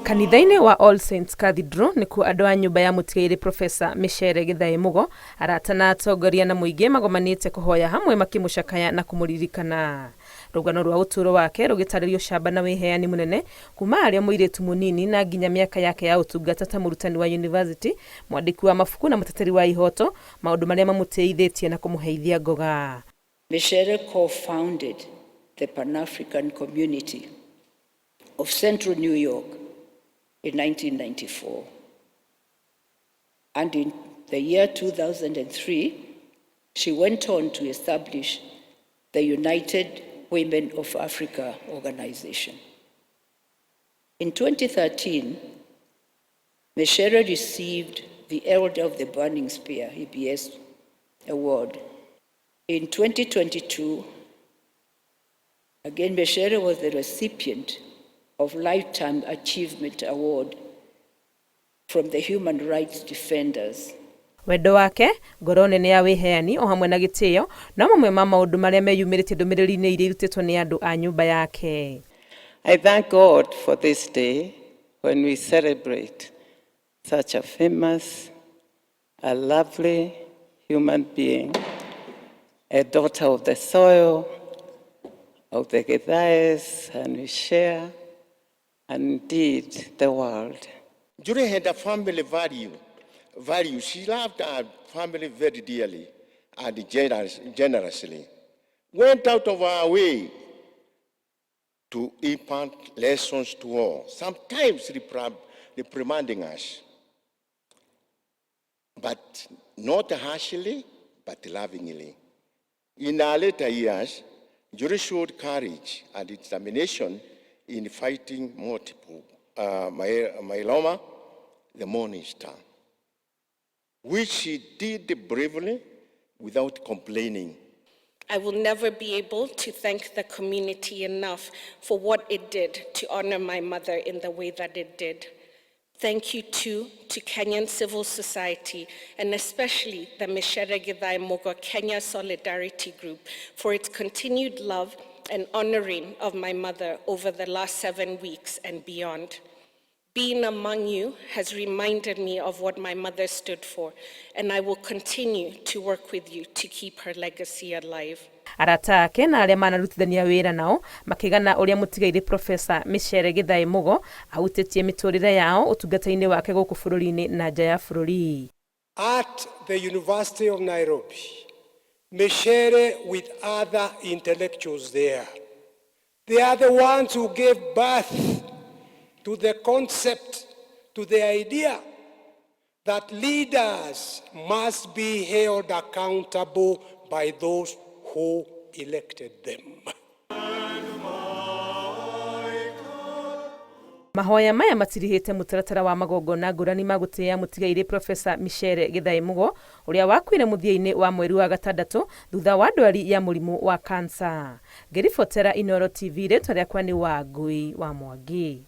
Kanitha-inĩ wa All Saints Cathedral nĩkuo andũ a nyũmba ya mũtigairĩ Profesa Micere Githae Mugo arata na atongoria na mũingĩ magomanĩte kũhoya hamwe makĩmũcakaya na kũmũririkana. Rũgano rwa ũtũũro wake rũgĩtarĩrio camba na wĩheani mũnene kuma arĩa mũirĩtu mũnini na nginya mĩaka yake ya ũtungata ta mũrutani wa university, mwandĩki wa mabuku na mũteteri wa ihoto, maũndũ marĩa mamũteithĩtie na kũmũheithia ngoga. Micere co-founded the Pan-African Community of Central New York in 1994. And in the year 2003, she went on to establish the United Women of Africa organization. In 2013, Micere received the Elder of the Burning Spear, EBS award. In 2022, again, Micere was the recipient of Lifetime Achievement Award from the Human Rights Defenders. Wendo wake, ngoro nene ya wĩheani o hamwe na gĩtĩo, no mamwe ma maũndũ marĩa meyumĩrĩtie ndũmĩrĩri-inĩ iria irutĩtwo nĩ andũ a nyũmba yake. I thank God for this day when we celebrate such a famous, a lovely human being, a daughter of the soil, of the Githaes, and we share, and indeed, the world. Julie had a family value. She loved her family very dearly and generously. Went out of her way to impart lessons to all, sometimes reprimanding us, but not harshly, but lovingly. In our later years, Julie showed courage and determination in fighting multiple myeloma, the Morning Star, which she did bravely without complaining. I will never be able to thank the community enough for what it did to honor my mother in the way that it did. Thank you too to Kenyan civil society and especially the Micere Githae Mugo Kenya Solidarity Group for its continued love and honoring of my mother over the last 7 weeks and beyond. Being among you has reminded me of what my mother stood for, and I will continue to work with you to keep her legacy alive. Arata ake na arĩa manarutithania wĩra nao makĩgana ũrĩa mũtigairĩ Profesa Micere Githae Mugo ahutĩtie mĩtũrĩre yao ũtungata-inĩ wake gũkũ bũrũri-inĩ na nja ya bũrũri. At the University of Nairobi, Micere with other intellectuals there, they are the ones who gave birth to the concept, to the idea that leaders must be held accountable by those who elected them. Mahoya maya matirihĩte mũtaratara wa magongona ngũrani ma gũtĩĩa mũtigairĩ Profesa Micere Githae Mugo ũrĩa wakuire mũthia-inĩ wa mweri wa gatandatũ thutha wa ndwari ya mũrimũ wa kansa. Ngĩribotera Inooro TV rĩtwa rĩakwa nĩ Wangui wa Mwangi.